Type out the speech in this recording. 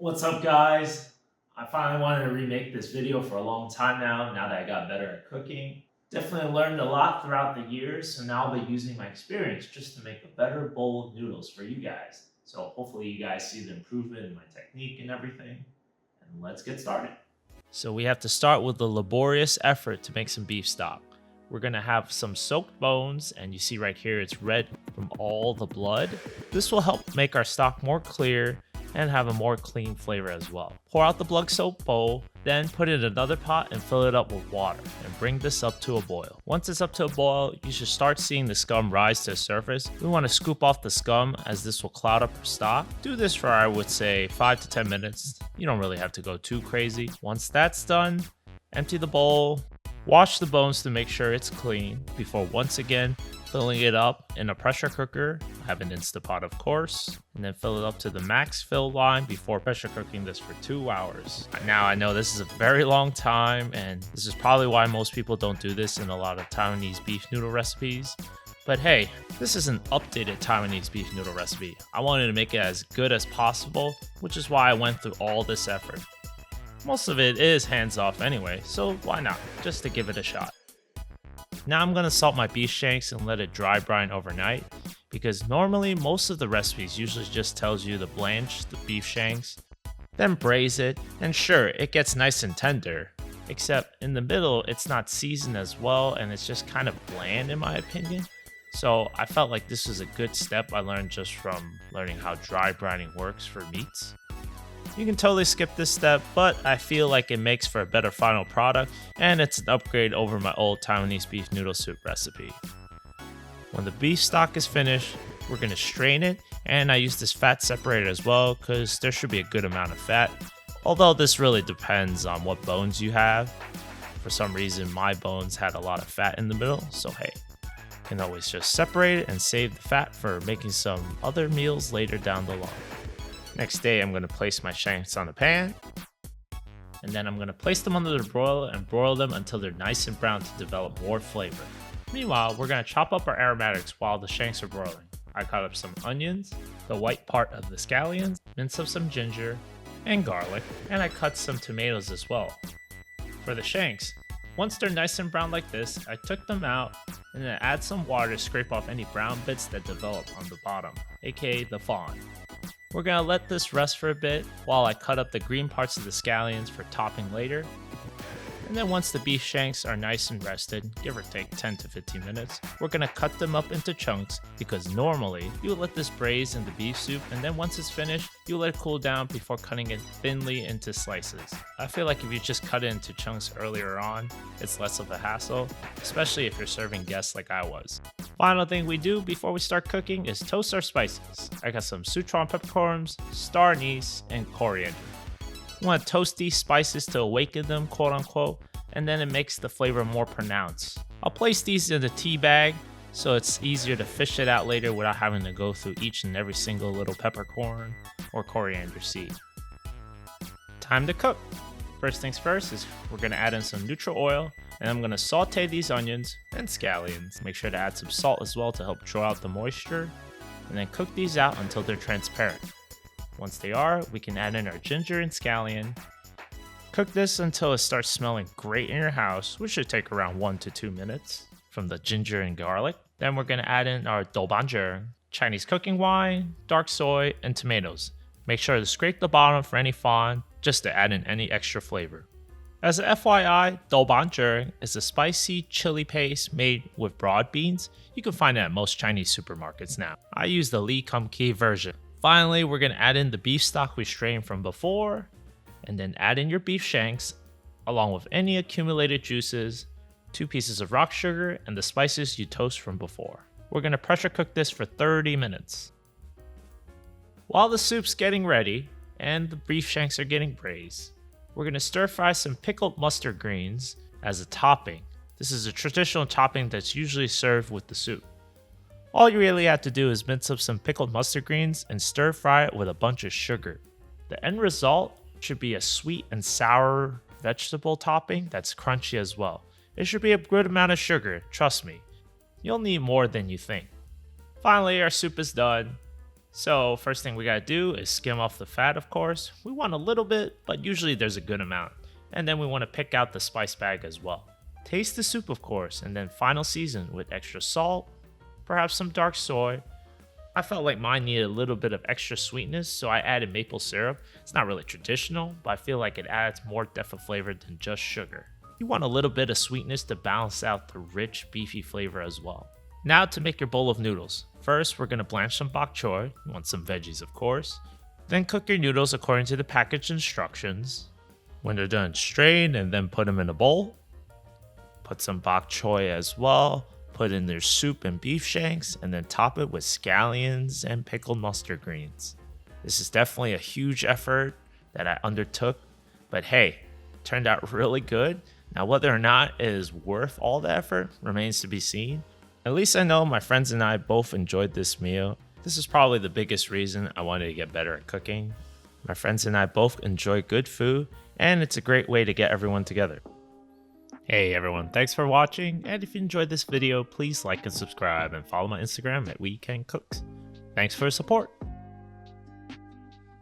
What's up, guys? I finally wanted to remake this video for a long time now that I got better at cooking. Definitely learned a lot throughout the years, so now I'll be using my experience just to make a better bowl of noodles for you guys. So hopefully you guys see the improvement in my technique and everything. And let's get started. So we have to start with the laborious effort to make some beef stock. We're gonna have some soaked bones, and you see right here it's red from all the blood. This will help make our stock more clear and have a more clean flavor as well. Pour out the blood soaked bowl, then put it in another pot and fill it up with water and bring this up to a boil. Once it's up to a boil, you should start seeing the scum rise to the surface. We want to scoop off the scum as this will cloud up our stock. Do this for, I would say, 5 to 10 minutes. You don't really have to go too crazy. Once that's done, empty the bowl, wash the bones to make sure it's clean before once again filling it up in a pressure cooker. I have an Instapot, of course, and then fill it up to the max fill line before pressure cooking this for 2 hours. Now, I know this is a very long time, and this is probably why most people don't do this in a lot of Taiwanese beef noodle recipes. But hey, this is an updated Taiwanese beef noodle recipe. I wanted to make it as good as possible, which is why I went through all this effort. Most of it is hands off anyway, so why not, just to give it a shot. Now I'm going to salt my beef shanks and let it dry brine overnight, because normally most of the recipes usually just tells you to blanch the beef shanks, then braise it, and sure, it gets nice and tender, except in the middle it's not seasoned as well and it's just kind of bland in my opinion. So I felt like this was a good step I learned just from learning how dry brining works for meats. You can totally skip this step, but I feel like it makes for a better final product, and it's an upgrade over my old Taiwanese beef noodle soup recipe. When the beef stock is finished, we're going to strain it, and I use this fat separator as well because there should be a good amount of fat, although this really depends on what bones you have. For some reason, my bones had a lot of fat in the middle, so hey, you can always just separate it and save the fat for making some other meals later down the line. Next day, I'm going to place my shanks on a pan, and then I'm going to place them under the broiler and broil them until they're nice and brown to develop more flavor. Meanwhile, we're going to chop up our aromatics while the shanks are broiling. I cut up some onions, the white part of the scallions, mince up some ginger and garlic, and I cut some tomatoes as well. For the shanks, once they're nice and brown like this, I took them out and then add some water to scrape off any brown bits that develop on the bottom, aka the fawn. We're going to let this rest for a bit while I cut up the green parts of the scallions for topping later. And then once the beef shanks are nice and rested, give or take 10 to 15 minutes, we're going to cut them up into chunks because normally you let this braise in the beef soup, and then once it's finished, you let it cool down before cutting it thinly into slices. I feel like if you just cut it into chunks earlier on, it's less of a hassle, especially if you're serving guests like I was. Final thing we do before we start cooking is toast our spices. I got some Sichuan peppercorns, star anise, and coriander. You want to toast these spices to awaken them, quote unquote, and then it makes the flavor more pronounced. I'll place these in the tea bag so it's easier to fish it out later without having to go through each and every single little peppercorn or coriander seed. Time to cook. First things first is we're going to add in some neutral oil, and I'm going to saute these onions and scallions. Make sure to add some salt as well to help draw out the moisture, and then cook these out until they're transparent. Once they are, we can add in our ginger and scallion. Cook this until it starts smelling great in your house, which should take around 1 to 2 minutes from the ginger and garlic. Then we're going to add in our doubanzhi, Chinese cooking wine, dark soy, and tomatoes. Make sure to scrape the bottom for any fawn, just to add in any extra flavor. As a FYI, doubanzhi is a spicy chili paste made with broad beans. You can find it at most Chinese supermarkets now. I use the Li Kum Ki version. Finally, we're going to add in the beef stock we strained from before, and then add in your beef shanks, along with any accumulated juices, 2 pieces of rock sugar, and the spices you toast from before. We're going to pressure cook this for 30 minutes. While the soup's getting ready, and the beef shanks are getting braised, we're going to stir fry some pickled mustard greens as a topping. This is a traditional topping that's usually served with the soup. All you really have to do is mince up some pickled mustard greens and stir fry it with a bunch of sugar. The end result should be a sweet and sour vegetable topping that's crunchy as well. It should be a good amount of sugar, trust me. You'll need more than you think. Finally, our soup is done. So first thing we gotta do is skim off the fat, of course. We want a little bit, but usually there's a good amount. And then we want to pick out the spice bag as well. Taste the soup, of course, and then final season with extra salt, perhaps some dark soy. I felt like mine needed a little bit of extra sweetness, so I added maple syrup. It's not really traditional, but I feel like it adds more depth of flavor than just sugar. You want a little bit of sweetness to balance out the rich, beefy flavor as well. Now to make your bowl of noodles. First, we're going to blanch some bok choy. You want some veggies, of course. Then cook your noodles according to the package instructions. When they're done, strain and then put them in a bowl. Put some bok choy as well. Put in their soup and beef shanks, and then top it with scallions and pickled mustard greens. This is definitely a huge effort that I undertook, but hey, it turned out really good. Now, whether or not it is worth all the effort remains to be seen. At least I know my friends and I both enjoyed this meal. This is probably the biggest reason I wanted to get better at cooking. My friends and I both enjoy good food, and it's a great way to get everyone together. Hey everyone, thanks for watching, and if you enjoyed this video, please like and subscribe and follow my Instagram at WeCanCooks. Thanks for your support.